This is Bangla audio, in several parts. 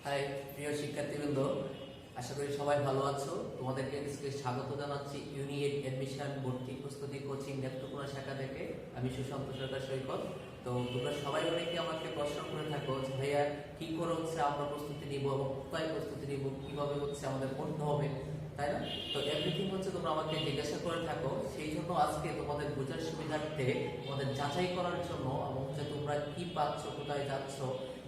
হাই প্রিয় শিক্ষার্থীবৃন্দ, আশা করি সবাই ভালো আছো। তোমাদেরকে আজকে স্বাগত জানাচ্ছি ইউনিট অ্যাডমিশন ভর্তি প্রস্তুতি কোচিং নেত্রকোনা শাখা থেকে। আমি সুশান্ত সরকার সৈকত। তো তোমরা সবাই অনেকে আমাকে প্রশ্ন করে থাকো যে ভাইয়া কি করে হচ্ছে আমরা প্রস্তুতি নিব এবং কোথায় প্রস্তুতি নিব, কিভাবে হচ্ছে আমাদের পড়তে হবে, তাই না? তো এভরিথিং হচ্ছে তোমরা আমাকে জিজ্ঞাসা করে থাকো। সেই জন্য আজকে তোমাদের বোঝার সুবিধার্থে তোমাদের যাচাই করার জন্য এবং হচ্ছে তোমরা কি পাচ্ছ, কোথায় যাচ্ছ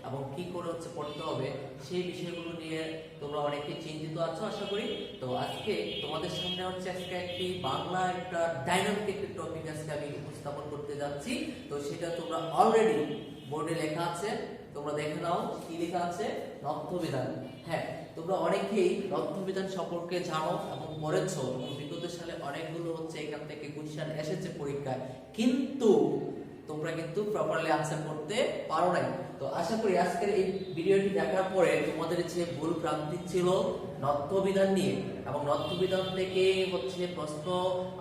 এবং কি করে হচ্ছে পড়তে হবে সেই বিষয়গুলো নিয়ে তোমরা অনেকে চিন্তিত আছো আশা করি। তো আজকে তোমাদের সামনে হচ্ছে আজকে একটি বাংলা একটা ডাইনামিক একটি টপিক আজকে আমি উপস্থাপন করতে যাচ্ছি। তো সেটা তোমরা অলরেডি বোর্ডে লেখা আছে, তোমরা দেখে নাও কি লেখা আছে, নথ্যবিধান। হ্যাঁ, তোমরা অনেকেই নথ্যবিধান সম্পর্কে জানো এবং পড়েছো এবং বিগত সালে অনেকগুলো হচ্ছে এখান থেকে কোশ্চেন এসেছে পরীক্ষায়, কিন্তু তোমরা কিন্তু প্রপারলি আনসার করতে পারো নাই। তো আশা করি আজকের এই ভিডিওটি দেখার পরে তোমাদের যে ভুল ভ্রান্তি ছিল নথ্যবিধান নিয়ে এবং নথ্যবিধান থেকে হচ্ছে প্রশ্ন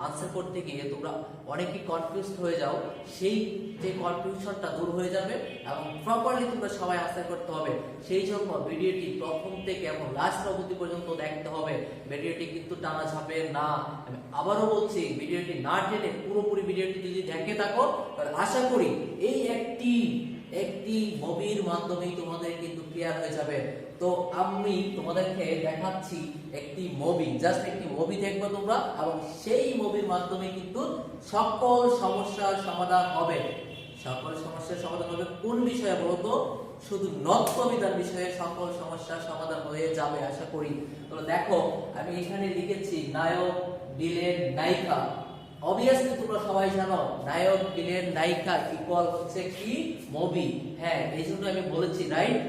আনসার করতে গিয়ে তোমরা অনেকেই কনফিউজড হয়ে যাও, সেই যে কনফিউশনটা দূর হয়ে যাবে এবং প্রপারলি তোমরা সবাই আনসার করতে হবে। সেই জন্য ভিডিওটি প্রথম থেকে এবং লাস্ট অবধি পর্যন্ত দেখতে হবে। ভিডিওটি কিন্তু টানা যাবে না। আমি আবারও বলছি, ভিডিওটি না টেনে পুরোপুরি ভিডিওটি যদি দেখে থাকো তাহলে আশা করি এই একটি মুভির মাধ্যমেই তোমাদের কিন্তু ক্লিয়ার হয়ে যাবে। তো আমি তোমাদেরকে দেখাচ্ছি একটি মুভি, জাস্ট একটি মুভি দেখবে তোমরা এবং সেই মুভির মাধ্যমে কিন্তু সকল সমস্যার সমাধান হবে। সকল সমস্যার সমাধান হবে কোন বিষয়ে বলতো? শুধু নথ্যবিধান বিষয়ে সকল সমস্যার সমাধান হয়ে যাবে আশা করি। তো দেখো, আমি এখানে লিখেছি নায়ক, ভিলেন, নায়িকা। অবভিয়াসলি তোমরা সবাই জানো নায়ক, ভিলেন, নায়িকা ইকুয়াল হচ্ছে কি মুভি। হ্যাঁ, এই জন্য আমি বলেছি রাইট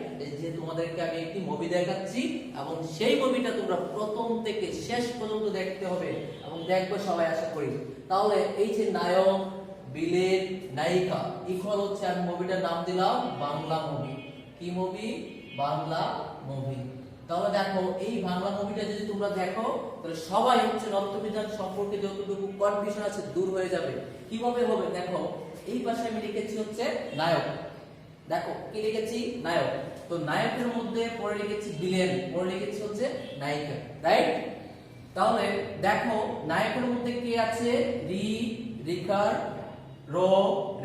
যে তোমাদেরকে আমি একটি মুভি দেখাচ্ছি এবং সেই মুভিটা তোমরা প্রথম থেকে শেষ পর্যন্ত দেখতে হবে এবং দেখবে সবাই আশা করি। তাহলে এই যে নায়ক, ভিলেন, নায়িকা ইকুয়াল হচ্ছে, আমি মুভিটার নাম দিলাম বাংলা মুভি। কি মুভি? বাংলা মুভি। তাহলে দেখো, এই বাংলা মুভিটা যদি তোমরা দেখো তাহলে সবাই হচ্ছে নথ্যবিধান সম্পর্কে যতটুকু কনফিউশন আছে দূর হয়ে যাবে। কিভাবে হবে? দেখো, এই পাশে আমি লিখেছি হচ্ছে নায়ক। দেখো কি লিখেছি? নায়ক। তো নায়কের মধ্যে পরে লিখেছি ভিলেন, পরে লিখেছি হচ্ছে নায়িকা, রাইট? তাহলে দেখো, নায়কের মধ্যে কি আছে? রি, রিকার, র,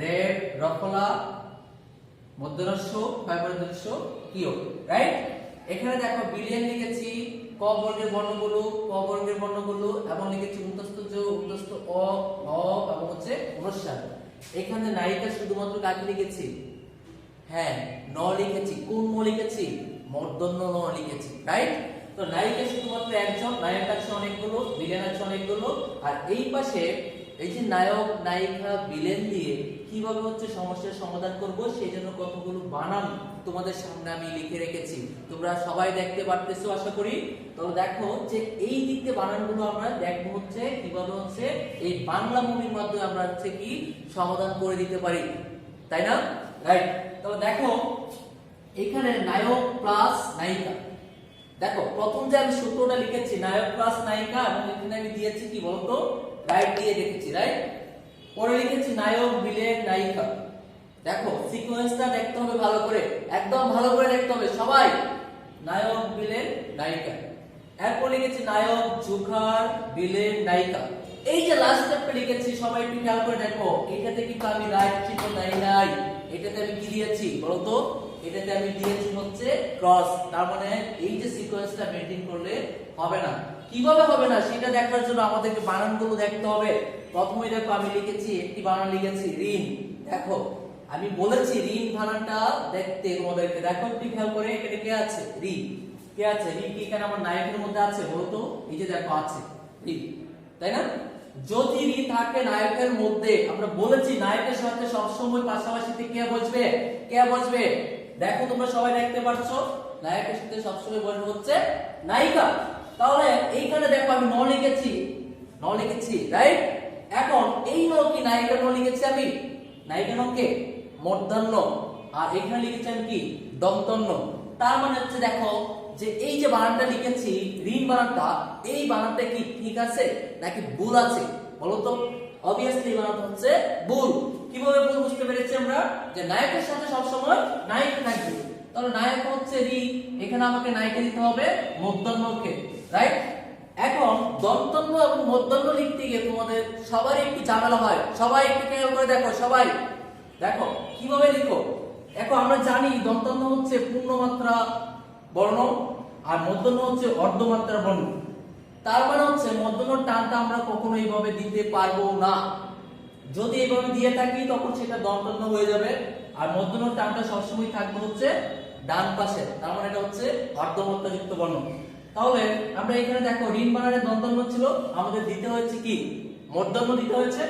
রেড, রফলা, মধ্যরস্য, ফাইবরদস্য, কিও, রাইট? এখানে দেখো ভিলেন লিখেছি ক বর্গের বর্ণগুলো, ক বর্গের বর্ণগুলো এবং লিখেছি উন্তস্থ জ, উন্তস্থ অ, অ এবং হচ্ছে অনুস্বার। এখানে নায়িকা শুধুমাত্র কাকে লিখেছি? হ্যাঁ, ন লিখেছি। কোন ন লিখেছি? মূর্ধন্য ন লিখেছি, রাইট? তো নায়িকা শুধুমাত্র একজন, নায়ক আছে অনেকগুলো, ভিলেন আছে অনেকগুলো। আর এই পাশে এই যে নায়ক, নায়িকা, ভিলেন দিয়ে কিভাবে হচ্ছে সমস্যার সমাধান করব সেই জন্য কতগুলো বানান তোমাদের সামনে আমি লিখে রেখেছি, তোমরা সবাই দেখতে পারতেছো আশা করি। তো দেখো যে এই দিক দিয়ে বানানগুলো আমরা দেখবো হচ্ছে কিভাবে হচ্ছে এই বাংলা মুভির মাধ্যমে আমরা হচ্ছে কি সমাধান করে দিতে পারি, তাই না? রাইট? তো দেখো, এখানে নায়ক প্লাস নায়িকা। দেখো, প্রথম যে আমি সূত্রটা লিখেছি নায়ক প্লাস নায়িকা এবং এখানে আমি দিয়েছি কি বলতো? রাইট দিয়ে রেখেছি, রাইট? পরে লিখেছি নায়ক, ভিলেন, নায়িকা। দেখো সিকোয়েন্সটা দেখতে হবে ভালো করে, একদম ভালো করে দেখতে হবে সবাই। নায়ক, ভিলেন, নায়িকা। এরপর লিখেছি নায়ক, জোকার, ভিলেন, নায়িকা। এই যে লাস্ট স্টেপটা লিখেছি সবাই একটু খেয়াল করে দেখো, এটাতে কিন্তু আমি রাইট চিহ্ন দেই নাই। এটাতে আমি কি দিয়েছি বলতো? এটাতে আমি দিয়েছি হচ্ছে ক্রস। তার মানে এই যে সিকোয়েন্সটা মেইনটেইন করলে হবে না। কিভাবে হবে না সেটা দেখার জন্য আমাদেরকে বানানগুলো দেখতে হবে। প্রথমে দেখো, আমি লিখেছি একটি বানান লিখেছি ঋণ। দেখো, আমি বলেছি ঋণ বানানটা দেখতে তোমাদেরকে, দেখো একটু খেয়াল করে, এখানে কে আছে? ঋণ। কে আছে? ঋণ কি এখানে আমার নায়কের মধ্যে আছে বলতো? এই যে দেখো আছে ঋণ, তাই না? যদি ঋণ থাকে নায়কের মধ্যে, আমরা বলেছি নায়কের সাথে সবসময় পাশাপাশি কে বসবে? কে বসবে? দেখো তোমরা সবাই দেখতে পাচ্ছো, নায়কের সাথে সবসময় বসবে হচ্ছে নায়িকা। তাহলে এইখানে দেখো আমি ন লিখেছি, ন লিখেছি, রাইট? এখন এই ন কি নায়িকা ন লিখেছি আমি, নায়িকা নকে মূর্ধন্য, আর এখানে লিখেছি আমি কি দন্তন্য। তার মানে হচ্ছে দেখো যে এই যে বানানটা লিখেছি ঋণ বানানটা, এই বানানটা কি ঠিক আছে নাকি ভুল আছে বলো তো? অবভিয়াসলি বানান হচ্ছে ভুল। কিভাবে ভুল বুঝতে পেরেছি আমরা? যে নায়কের সাথে সব সময় নায়িকা থাকবে, তাহলে নায়ক হচ্ছে রি, এখানে আমাকে নায়িকা দিতে হবে মূর্ধন্যকে, রাইট? এখন দন্তন্য এবং মূর্ধন্য লিখতে গিয়ে তোমাদের সবারই একটু ঝামেলা হয়। সবাই একটু খেয়াল করে দেখো, সবাই দেখো কিভাবে লিখো। দেখো আমরা জানি দন্তন্য হচ্ছে পূর্ণমাত্রা বর্ণ আর মূর্ধন্য হচ্ছে অর্ধমাত্রা বর্ণ। তার মানে হচ্ছে মূর্ধন্যর টানটা আমরা কখনো এইভাবে দিতে পারবো না। যদি এইভাবে দিয়ে থাকি তখন সেটা দন্তন্য হয়ে যাবে, আর মূর্ধন্যর টানটা সবসময় থাকবে হচ্ছে ডান পাশে, তার মানে এটা হচ্ছে অর্ধমাত্রা যুক্ত বর্ণ। তাহলে আমরা এখানে দেখো ঋণ বানানের দন্তন্য ছিল, আমাদের দিতে হয়েছে কি মূর্ধন্য দিতে হয়েছে।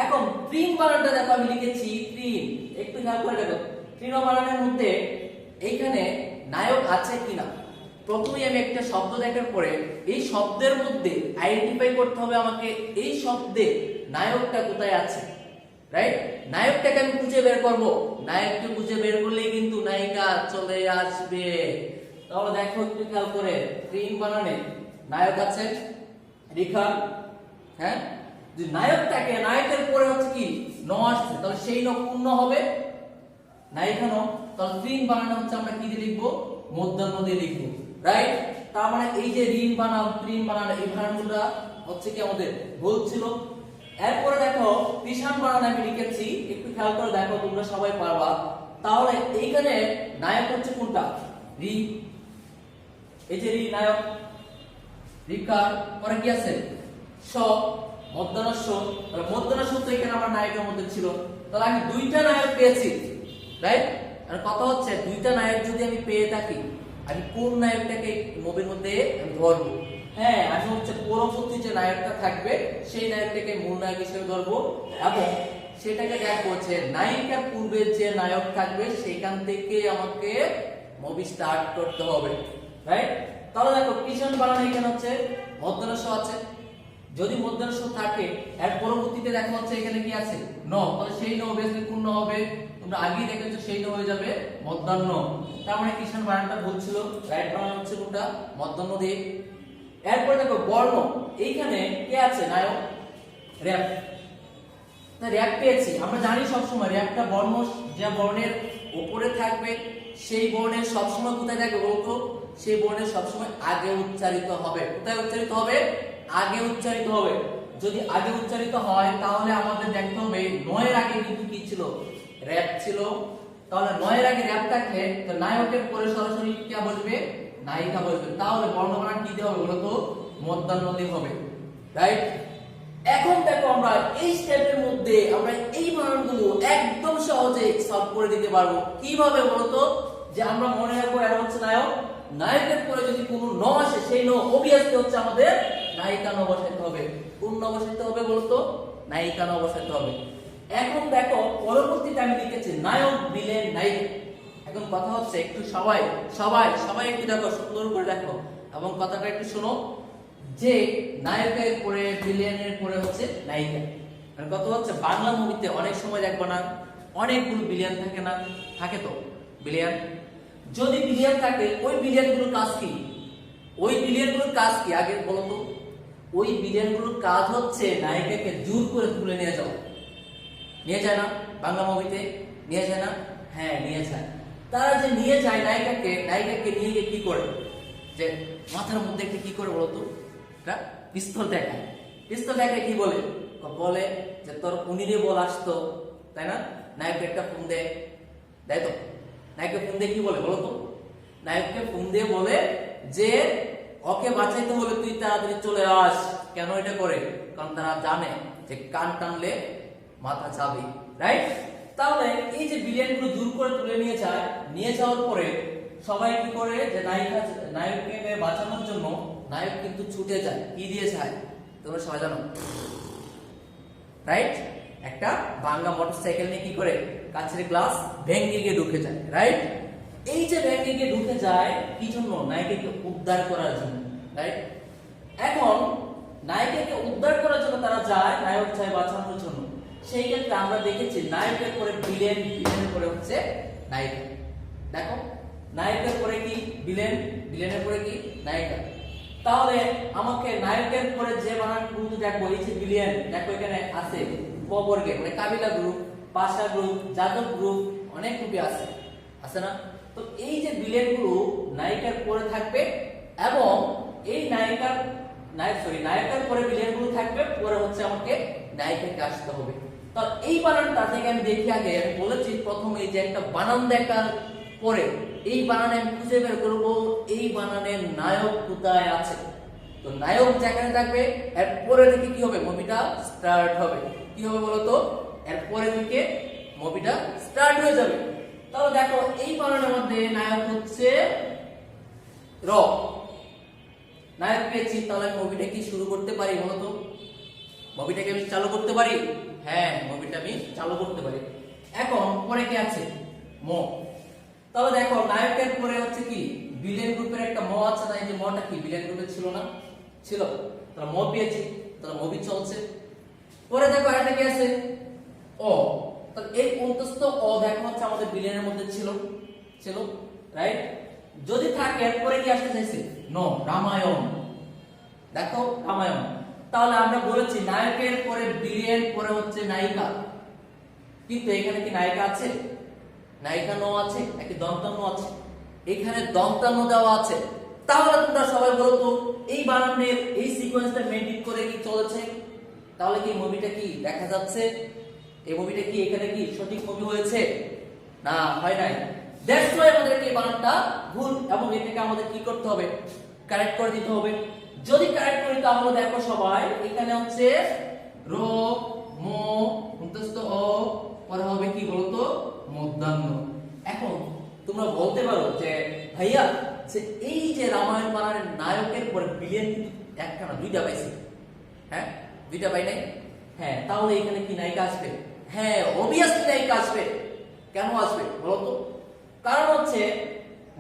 এখন তৃণ বানানটা দেখো আমি লিখেছি তৃণ, একটু খেয়াল করে দেখো তৃণ বানানের মধ্যে এইখানে নায়ক আছে কিনা। প্রথমেই আমি একটা শব্দ দেখার পরে এই শব্দের মধ্যে আইডেন্টিফাই করতে হবে আমাকে এই শব্দে নায়কটা কোথায় আছে, রাইট? নায়কটাকে আমি খুঁজে বের করব, নায়ককে খুঁজে বের করলেই কিন্তু নায়িকা চলে আসবে। তাহলে দেখো একটু খেয়াল করে তৃণ বানানে নায়ক আছে রেখা, হ্যাঁ? যে নায়কটাকে নায়কের পরে হচ্ছে কি ন আসছে, তাহলে সেই ন পূর্ণ হবে নায়িকা ন, তাহলে তৃণ বানানে হচ্ছে আমরা কি দিয়ে লিখবো মূর্ধন্য দিয়ে লিখবো, রাইট? তার মানে এই যে ঋণ বানান তৃণ বানান এই বানানগুলো হচ্ছে কি আমাদের ভুল ছিল। এরপরে দেখো কৃষাণ বানান আমি লিখেছি, একটু খেয়াল করে দেখো তোমরা সবাই পারবা। তাহলে এইখানে নায়ক হচ্ছে কোনটা রি, এই যে রি নায়ক, রিকা পরে কি আছে স মূর্ধন্য স, তাহলে মূর্ধন্য স তো এখানে আমার নায়কের মধ্যে ছিল, তাহলে আমি দুইটা নায়ক পেয়েছি, রাইট? আর কথা হচ্ছে দুইটা নায়ক যদি আমি পেয়ে থাকি আমি কোন নায়কটাকে মুভির মধ্যে আমি ধরবো? হ্যাঁ, আমি হচ্ছে পরবর্তী যে নায়কটা থাকবে সেই নায়কটাকে মূল নায়ক হিসেবে ধরবো এবং সেটাকে দেখবো যে নায়িকার পূর্বে যে নায়ক থাকবে সেখান থেকে আমাকে মুভি স্টার্ট করতে হবে, রাইট? তাহলে দেখো কৃষণ বানান এখানে হচ্ছে মূর্ধন্য স আছে, যদি মূর্ধন্য স থাকে এর পরবর্তীতে দেখা হচ্ছে এখানে কি আছে ন, তাহলে সেই ন অবভিয়াসলি পূর্ণ হবে, তোমরা আগেই দেখেছো সেই ন হয়ে যাবে মূর্ধন্য। তার মানে কৃষণ বানানটা ভুল ছিল, রাইট বানান হচ্ছে কোনটা মূর্ধন্য দিয়ে। এরপর দেখো বর্ণ, এইখানে কে আছে নায়ক র‍্যাপ, না র‍্যাপ পেয়েছি। আমরা জানি সব সময় র‍্যাপটা বর্ণ যে বর্ণের উপরে থাকবে সেই বর্ণের সবসময় কোথায় থাকবে বলতো, সেই বর্ণের সবসময় আগে উচ্চারিত হবে। কোথায় উচ্চারিত হবে? আগে উচ্চারিত হবে। যদি আগে উচ্চারিত হয় তাহলে আমাদের দেখতে হবে নয়ের আগে কিন্তু কি ছিল র‍্যাপ ছিল, তাহলে নয়ের আগে র‍্যাপ থাকলে তো নায়কের পরে সরাসরি কি বসবে নায়িকা বসবে, তাহলে বর্ণবানান কি দিয়ে হবে বলতো মূর্ধন্য দিয়ে হবে, রাইট? এখন দেখো আমরা এই স্টেপের মধ্যে আমরা এই বানানগুলো একদম সহজে সলভ করে দিতে পারবো। কিভাবে বলতো, যে আমরা মনে রাখবো এর হচ্ছে নায়ক, নায়কের পরে যদি কোনো ন আসে সেই ন অবভিয়াসলি হচ্ছে আমাদের নায়িকা ন বসাইতে হবে। কোন ন বসাইতে হবে বলতো? নায়িকা ন বসাইতে হবে। এখন দেখো পরবর্তীতে আমি লিখেছি নায়ক ভিলেন নায়িকা। এখন কথা হচ্ছে একটু সবাই সবাই সবাই একটু দেখো সুন্দর করে দেখো এবং কথাটা একটু শোনো, যে নায়কের পরে ভিলেনের পরে হচ্ছে নায়িকা। আর কথা হচ্ছে বাংলা মুভিতে অনেক সময় দেখবো না অনেকগুলো ভিলেন থাকে না, থাকে তো ভিলেন, যদি ভিলেন থাকে ওই ভিলেনগুলোর কাজ কি, ওই ভিলেনগুলোর কাজ কি আগে বলো তো? ওই ভিলেনগুলোর কাজ হচ্ছে নায়িকাকে জোর করে তুলে নিয়ে যাও, নিয়ে যায় না বাংলা মুভিতে? নিয়ে যায় না? হ্যাঁ নিয়ে যায়। তারা যে নিয়ে যায় নায়িকাকে, নায়িকাকে নিয়ে গিয়ে কি করে, যে মাথার মধ্যে একটা কি করে বলতো একটা পিস্তল দেখায়, পিস্তল দেখায় কি বলে, বলে যে তোর উনিরে বল আসতো, তাই না? নায়ক একটা ফোন দেয়, তাই তো? নায়ককে ফোন দিয়ে কি বলে বলতো? নায়ককে ফোন দিয়ে বলে যে ওকে বাঁচাইতে হলে তুই তাড়াতাড়ি চলে আস। কেন এটা করে? কারণ তারা জানে যে কান টানলে মাথা যাবে, রাইট? তাহলে এই যে ভিলেনগুলো দূর করে তুলে নিয়ে যায়, নিয়ে যাওয়ার পরে সবাই কি করে, যে নায়ককে বাঁচানোর জন্য নায়ক কিন্তু ছুটে যায়, কি দিয়ে যায় তোমরা সবাই জানো, রাইট? একটা ভাঙা মোটরসাইকেল নিয়ে কি করে কাচের গ্লাস ভেঙে গিয়ে ঢুকে যায়, রাইট? এই যে ভেঙে গিয়ে ঢুকে যায় কি জন্য? নায়িকাকে উদ্ধার করার জন্য, রাইট? এখন নায়িকাকে উদ্ধার করার জন্য তারা যায়, নায়ক চায় বাঁচানোর জন্য। সেই ক্ষেত্রে আমরা দেখেছি নায়কের পরে ভিলেন, ভিলেনের পরে হচ্ছে নায়িকা। দেখো নায়কের পরে কি ভিলেন, ভিলেনের পরে কি নায়িকা। তাহলে আমাকে নায়কের পরে যে বানানগুলো দেখো, এই যে ভিলেন দেখো এখানে আছে বর্গে, মানে কাবিলা গ্রুপ, পাশা গ্রুপ, যাদব গ্রুপ, অনেক গ্রুপে আছে, আছে না? তো এই যে ভিলেনগুলো নায়িকার পরে থাকবে এবং এই নায়িকার পরে ভিলেনগুলো থাকবে, পরে হচ্ছে আমাকে নায়িকাকে আসতে হবে। তো এই বানানটা থেকে আমি দেখি, আগে আমি বলেছি প্রথমে যে একটা বানান দেখার পরে এই বানানে আমি খুঁজে বের করব এই বানানের নায়ক কোথায় আছে। তো নায়ক যেখানে থাকবে এর পরে থেকে কি হবে, মুভিটা স্টার্ট হবে। কি হবে বলতো, এর পরে থেকে মুভিটা স্টার্ট হয়ে যাবে। তাহলে দেখো এই বানানের মধ্যে নায়ক হচ্ছে র, নায়ক পেয়েছি। তাহলে মুভিটা কি শুরু করতে পারি বলতো, মুভিটাকে আমি চালু করতে পারি? হ্যাঁ, মুভিটা আমি চালু করতে পারি। এখন পরে কি আছে, ম। তাহলে দেখো নায়কের পরে হচ্ছে কি ভিলেন গ্রুপের একটা ম আছে না, এই যে মটা কি ভিলেন গ্রুপে ছিল না, ছিল। তাহলে ম পেয়েছি, তাহলে মুভি চলছে। পরে দেখো আরেকটা কি আছে, অ। তাহলে এই অন্তস্থ অ দেখো হচ্ছে আমাদের ভিলেনের মধ্যে ছিল, রাইট? যদি থাকে এরপরে কি আসতে চাইছে, ন, রামায়ণ। দেখো রামায়ণ। তাহলে আমরা বলেছি নায়কের পরে ভিলেন, পরে হচ্ছে নায়িকা, কিন্তু এখানে কি নায়িকা আছে? নায়িকা ন আছে, একটি দন্তান্ন আছে, এখানে দন্তান্ন দেওয়া আছে। তাহলে তোমরা সবাই বলো তো এই বানানের এই সিকোয়েন্সটা মেইনটেইন করে কি চলেছে? তাহলে কি মুভিটা কি দেখা যাচ্ছে? এই মুভিটা কি এখানে কি সঠিক মুভি হয়েছে? না, হয় নাই। দ্যাটস ওয়াই আমাদেরকে এই বানানটা ভুল, এবং এটাকে আমাদের কি করতে হবে, কারেক্ট করে দিতে হবে। যদি কারেক্ট করি তাহলে দেখো সবাই এখানে হচ্ছে র, ম, অন্তস্থ অ, পরে হবে কি বলতো, মধ্যাহ্ন। এখন তোমরা বলতে পারো যে ভাইয়া যে এই যে রামায়ণ বানানের নায়কের পরে ভিলেন কিন্তু একটা না দুইটা পাইছে, হ্যাঁ দুইটা পাই নাই? হ্যাঁ, তাহলে এখানে কি নায়িকা আসবে? হ্যাঁ, অবভিয়াসলি নায়িকা আসবে। কেন আসবে বলতো? কারণ হচ্ছে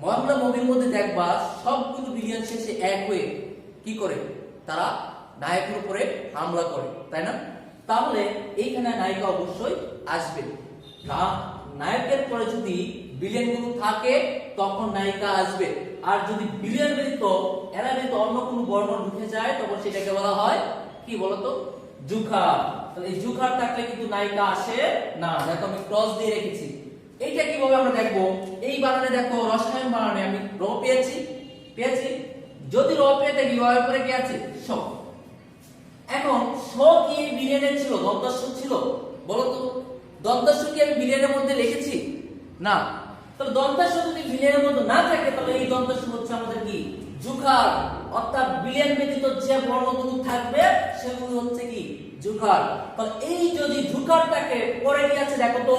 বাংলা মুভির মধ্যে দেখবা সবগুলো ভিলেন শেষে এক হয়ে কি করে, তারা নায়কের উপরে হামলা করে, তাই না? তাহলে এইখানে নায়িকা অবশ্যই আসবে। নায়কের পরে যদি ভিলেনগুলো থাকে তখন নায়িকা আসবে, আর যদি ভিলেন ব্যতীত এরা ব্যতীত অন্য কোনো বর্ণ ঢুকে যায় তখন সেটাকে বলা হয় কি বলতো, জুখার। তাহলে এই জুখার থাকলে কিন্তু নায়িকা আসে না। দেখো আমি ক্রস দিয়ে রেখেছি। এইটা কিভাবে আমরা দেখবো, এই বানানে দেখো রসায়ন বানানে আমি র পেয়েছি। যদি র পেয়ে থাকি এর পরে কি আছে, স। এখন স কি এই ভিলেনের ছিল, দন্তাস্ব ছিল বলতো? দন্তাস্ব কি আমি ভিলেনের মধ্যে লিখেছি? না। তাহলে দন্তাস্ব যদি ভিলেনের মধ্যে না থাকে তাহলে এই দন্তাস্ব হচ্ছে আমাদের কি, জুখার। অর্থাৎ ভিলেন ব্যতীত যে বর্ণগুলো থাকবে সেগুলো হচ্ছে কি, জুখার। তাহলে এই যদি জুখারটাকে পরে কি আছে দেখো তো,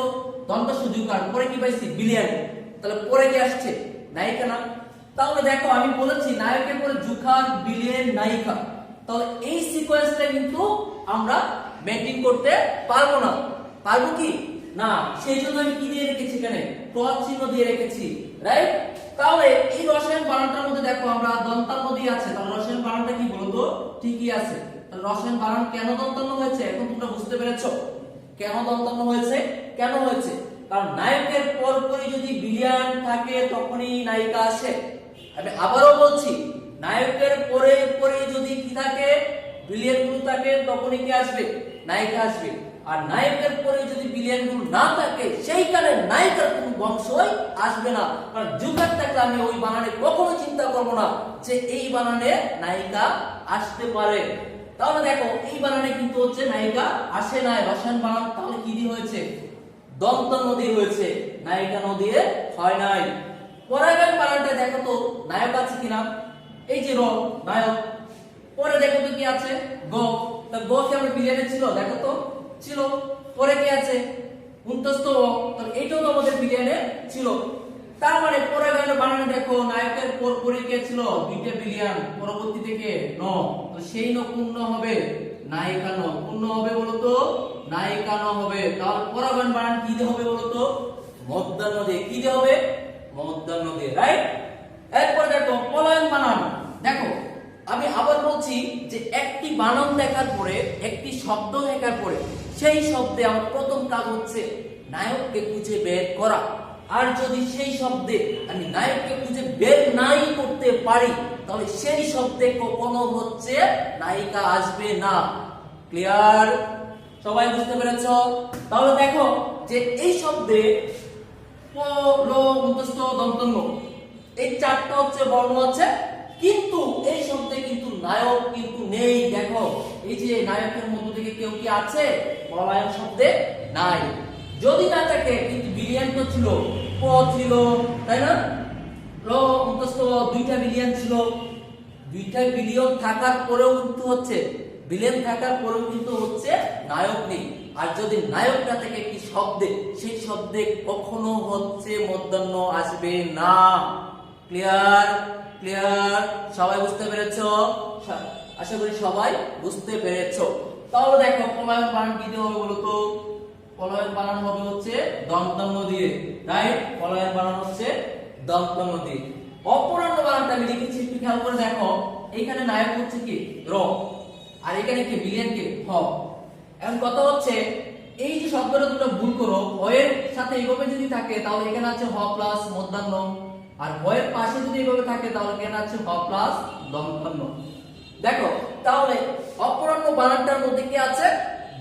দন্তাস্ব জুখার, পরে কি পাইছি, ভিলেন। তাহলে পরে কি আসছে, নায়িকা না? তাহলে দেখো আমি বলেছি নায়কের পরে জুখার, ভিলেন, নায়িকা। তাহলে এই সিকোয়েন্সটা কিন্তু আমরা মেইনটেইন করতে পারবো না। পারবো কি না, সেই জন্য আমি কি দিয়ে রেখেছি, এখানে ক্রস চিহ্ন দিয়ে রেখেছি, রাইট? তাহলে এই রসায়ন বানানটার মধ্যে দেখো আমরা দন্তান্ন দিয়ে আছে। তাহলে রসায়ন বানানটা কি বলতো, ঠিকই আছে। তাহলে রসায়ন বানান কেন দন্তান্ন হয়েছে এখন তোমরা বুঝতে পেরেছো? কেন দন্তান্ন হয়েছে? কেন হয়েছে? কারণ নায়কের পরপরই যদি ভিলেন থাকে তখনই নায়িকা আসে। আমি আবারও বলছি, নায়কের পরে পরে যদি কি থাকে, ভিলেন গুলো থাকে তখনই কি আসবে, নায়িকা আসবে। আর নায়কের পরে যদি ভিলেন গুলো না থাকে সেইখানে নায়িকার কোনো বংশই আসবে না। কারণ জুকার থাকলে আমি ওই বানানে কখনো চিন্তা করব না যে এই বানানে নায়িকা আসতে পারে। তাহলে দেখো এই বানানে কিন্তু হচ্ছে নায়িকা আসে না, রসায়ন বানান। তাহলে কি দিয়ে হয়েছে, দন্ত নদী হয়েছে, নায়িকা নদী হয় নাই। পরাগায়ন বানানটা দেখো তো নায়ক আছে কিনা, এই যে র, নায়ক। পরে দেখো তো কি আছে, গ। তা গ কি আমরা ভিলেনে ছিল, দেখো তো ছিল। পরে কি আছে, অন্তস্থ অ। তাহলে এটাও তো আমাদের ভিলেনে ছিল। তার মানে পরাগায়ন বানানে দেখো নায়কের পর পরে কে ছিল, দুইটা ভিলেন, পরবর্তী থেকে ন। তো সেই ন পূর্ণ হবে নায়িকা ন, পূর্ণ হবে বলতো নায়িকা ন হবে। তাহলে পরাগায়ন বানান কি দিয়ে হবে বলতো, মধ্যাহ্ন দিয়ে। কি দিয়ে হবে, মধ্যাহ্ন দিয়ে, রাইট? এরপর দেখো পলায়ন বানান। দেখো আমি আবার বলছি যে একটি বানান দেখার পরে, একটি শব্দ দেখার পরে সেই শব্দে আমার প্রথম কাজ হচ্ছে নায়ককে খুঁজে বের করা। আর যদি সেই শব্দে আমি নায়ককে খুঁজে বের নাই করতে পারি তাহলে সেই শব্দে কখনো হচ্ছে নায়িকা আসবে না। ক্লিয়ার? সবাই বুঝতে পেরেছো? তাহলে দেখো যে এই শব্দে ল অন্তস্থ দন্তন্য, এই চারটা হচ্ছে বর্ণ আছে, কিন্তু এই শব্দে কিন্তু নায়ক কিন্তু নেই। দেখো এই যে নায়কের মধ্য থেকে কেউ কি আছে পলায়ন শব্দে? নাই। যদি না থাকে কিন্তু বিলিয়ন তো ছিল, প ছিল, তাই না? র অন্তস্থ দুইটা বিলিয়ন ছিল, দুইটা বিলিয়ন থাকার পরেও কিন্তু হচ্ছে বিলিয়ন থাকার পরেও কিন্তু হচ্ছে নায়ক নেই। আর যদি নায়ক না থাকে একটি শব্দে, সেই শব্দে কখনো হচ্ছে মূর্ধন্য আসবে না। ক্লিয়ার? ক্লিয়ার? সবাই বুঝতে পেরেছো? আশা করি সবাই বুঝতে পেরেছো। তাহলে দেখো পলায়ন বানান কি দিয়ে হবে বলো তো? পলায়ন বানান হবে হচ্ছে দন্তন্য দিয়ে, রাইট? পলায়ন বানান হচ্ছে দন্তন্য দিয়ে। অপরাহ্ন বানানটা আমি লিখেছি, একটু খেয়াল করে দেখো। এখানে নায়ক হচ্ছে কি র, আর এখানে কি বিলিয়ন কি হ। এখন কথা হচ্ছে এই যে শব্দটা তোমরা ভুল করো, এর সাথে এইভাবে যদি থাকে তাহলে এখানে আছে হ প্লাস মূর্ধন্য, আর এর পাশে যদি এইভাবে থাকে তাহলে এখানে আছে হ প্লাস দন্তন্য। দেখো তাহলে অপরাহ্ন বানানটার মধ্যে কি আছে?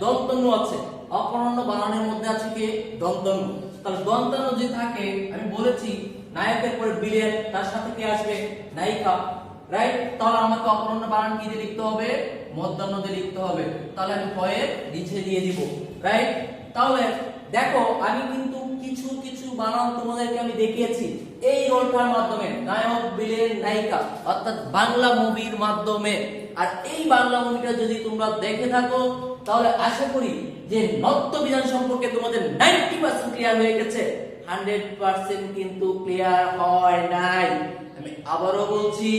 দন্তন্য আছে। অপরাহ্ন বানানের মধ্যে আছে কি দন্তন্য। তাহলে দন্তন্য যদি থাকে, আমি বলেছি নায়কের পরে বিলিয়ন, তার সাথে কি আসবে? নায়িকা, রাইট? তাহলে আমাকে অপরাহ্ন বানান কি দিয়ে লিখতে হবে? মূর্ধন্য দিয়ে লিখতে হবে। তাহলে আমি ভয়ের নিচে দিয়ে দিব, রাইট? তাহলে দেখো আমি কিন্তু কিছু কিছু বানান তোমাদেরকে আমি দেখিয়েছি এই রোলটার মাধ্যমে, নায়ক বিলেন নায়িকা, অর্থাৎ বাংলা মুভির মাধ্যমে। আর এই বাংলা মুভিটা যদি তোমরা দেখে থাকো তাহলে আশা করি যে নত্য বিধান সম্পর্কে তোমাদের 90% ক্লিয়ার হয়ে গেছে, 100% কিন্তু ক্লিয়ার হয় নাই। আমি আবারও বলছি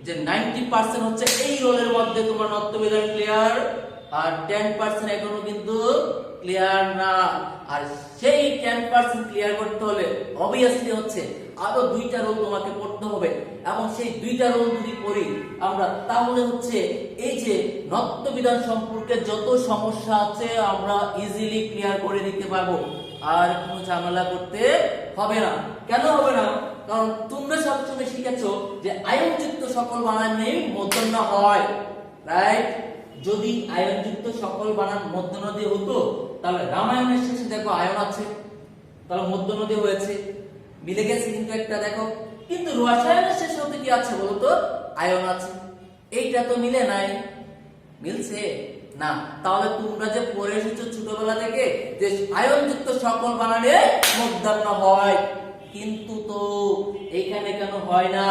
যে 90% হচ্ছে এই রোলের মধ্যে তোমার নত্য বিধান ক্লিয়ার, আর 10% এখনো কিন্তু ক্লিয়ার না। আর সেই 10% ক্লিয়ার করতে হলে অবভিয়াসলি হচ্ছে আরো দুইটা রোল তোমাকে পড়তে হবে, এবং সেই দুইটা রোল যদি পড়ি আমরা তাহলে হচ্ছে এই যে নত্য বিধান সম্পর্কে যত সমস্যা আছে আমরা ইজিলি ক্লিয়ার করে দিতে পারবো, আর কোনো ঝামেলা করতে হবে না। কেন হবে না? কারণ তোমরা সবসময় শিখেছো যে আয়নযুক্ত সকল বানানেই মূর্ধন্য হয়, রাইট? যদি আয়নযুক্ত সকল বানান মূর্ধন্য দিয়ে হতো তাহলে রামায়ণের শেষে দেখো আয়ন আছে, তাহলে মূর্ধন্য দিয়ে হয়েছে, মিলে গেছে কিন্তু একটা দেখো। কিন্তু রসায়নের শেষে হতে কি আছে বলতো? আয়ন আছে। এইটা তো মিলে নাই, মিলছে না। তাহলে তোমরা যে পড়ে এসেছো ছোটবেলা থেকে যে আয়নযুক্ত সকল বানানে মূর্ধন্য হয়, কিন্তু তো এইখানে কেন হয় না?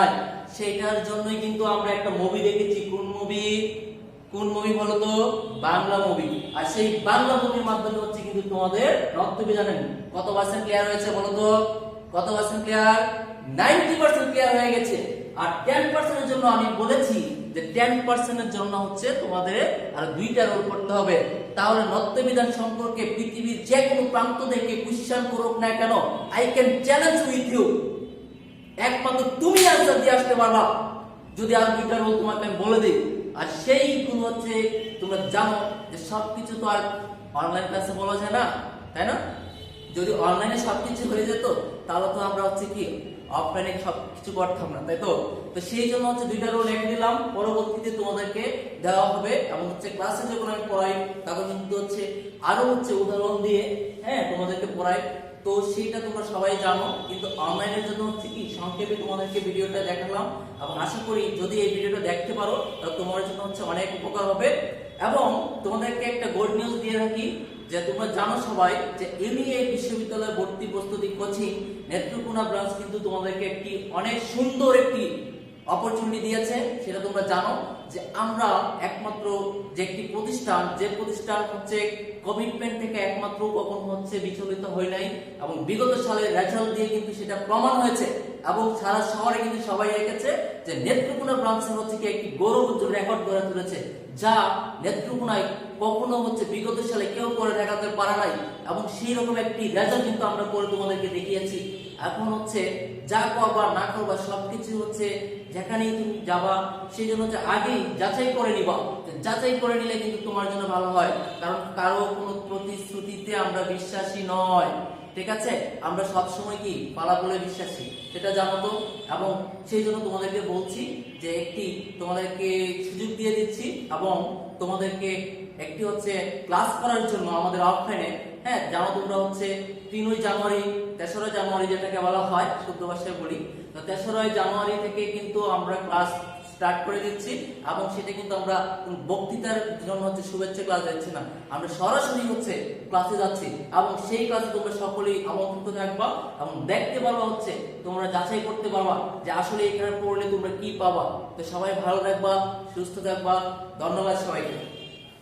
সেটার জন্যই কিন্তু আমরা একটা মুভি দেখেছি। কোন মুভি? কোন মুভি বলো তো? বাংলা মুভি। আর সেই বাংলা মুভির মাধ্যমে হচ্ছে কিন্তু তোমাদের নত্য বিধানের কত পার্সেন্ট ক্লিয়ার হয়েছে বলো তো? কত পার্সেন্ট ক্লিয়ার? 90% ক্লিয়ার হয়ে গেছে। আর 10% এর জন্য আমি বলেছি যে 10% এর জন্য হচ্ছে তোমাদের আর দুইটা রোল করতে হবে। তাহলে নত্য বিধান সম্পর্কে পৃথিবীর যে কোনো প্রান্ত থেকে কোশ্চেন করুক না কেন, I can challenge with you, একমাত্র তুমি আনসার দিয়ে আসতে পারবা যদি আর দুইটা রোল তোমাকে আমি বলে দিই। আর সেই গুণ হচ্ছে তোমরা জানো যে সবকিছু তো আর অনলাইন ক্লাসে বলা যায় না, তাই না? যদি অনলাইনে সবকিছু হয়ে যেত তাহলে তো আমরা হচ্ছে কি অফলাইনে সবকিছু করতাম না, তাই তো? তো সেই জন্য হচ্ছে দুইটা রোল লিখে দিলাম, পরবর্তীতে তোমাদেরকে দেওয়া হবে। এবং হচ্ছে ক্লাসে যখন আমি পড়াই তখন কিন্তু হচ্ছে আরো হচ্ছে উদাহরণ দিয়ে তোমাদেরকে পড়াই, তো সেটা তোমরা সবাই জানো। কিন্তু অনলাইনের জন্য হচ্ছে কি সংক্ষেপে তোমাদেরকে ভিডিওটা দেখালাম, এবং আশা করি যদি এই ভিডিওটা দেখতে পারো তাহলে তোমার জন্য হচ্ছে অনেক উপকার হবে। এবং তোমাদেরকে একটা গুড নিউজ দিয়ে রাখি যে তোমরা জানো সবাই যে ইউনিএড বিশ্ববিদ্যালয় ভর্তি প্রস্তুতি কোচিং নেত্রকোনা ব্রাঞ্চ কিন্তু তোমাদেরকে একটি অনেক সুন্দর একটি অপরচুনিটি দিয়েছে। সেটা তোমরা জানো যে আমরা একমাত্র যে একটি প্রতিষ্ঠান, যে প্রতিষ্ঠান হচ্ছে কমিটমেন্ট থেকে একমাত্র কখন হচ্ছে বিচলিত হয় নাই, এবং বিগত সালের রেজাল্ট দিয়ে কিন্তু সেটা প্রমাণ হয়েছে, এবং সারা শহরে কিন্তু সবাই রেখেছে যে নেত্রকোনা ব্রাঞ্চের হচ্ছে কি একটি গৌরবোজ্জ্বল রেকর্ড গড়ে তুলেছে, যা নেত্রকোনায় কখনো হচ্ছে বিগত সালে কেউ করে দেখাতে পারে নাই। এবং সেই রকম একটি রেজাল্ট কিন্তু আমরা করে তোমাদেরকে দেখিয়েছি। এখন হচ্ছে যা করবা না করবা সবকিছু হচ্ছে যেখানেই তুমি যাবা সেই জন্য হচ্ছে আগেই যাচাই করে নিবা। যাচাই করে নিলে কিন্তু তোমার জন্য ভালো হয়, কারণ কারো কোনো প্রতিশ্রুতিতে আমরা বিশ্বাসী নয়, ঠিক আছে? আমরা সবসময় কি ফলাফলে বিশ্বাসী, সেটা জানো তো। এবং সেই জন্য তোমাদেরকে বলছি যে একটি তোমাদেরকে সুযোগ দিয়ে দিচ্ছি, এবং তোমাদেরকে একটি হচ্ছে ক্লাস করার জন্য আমাদের অফলাইনে হ্যাঁ জানো তোমরা হচ্ছে 3ই জানুয়ারি 3রা জানুয়ারি যেটাকে বলা হয় শুদ্ধ ভাষায় বলি, তো 3রা জানুয়ারি থেকে কিন্তু আমরা ক্লাস স্টার্ট করে দিচ্ছি এবং সেটা কিন্তু আমরা বক্তৃতার জন্য হচ্ছে শুভেচ্ছা ক্লাস দিচ্ছি না, আমরা সরাসরি হচ্ছে ক্লাসে যাচ্ছি এবং সেই ক্লাসে তোমরা সকলেই আমন্ত্রিত থাকবা এবং দেখতে পারবা হচ্ছে তোমরা যাচাই করতে পারবা যে আসলে এখানে পড়লে তোমরা কি পাবা। তো সবাই ভালো থাকবা, সুস্থ থাকবা, ধন্যবাদ সবাইকে।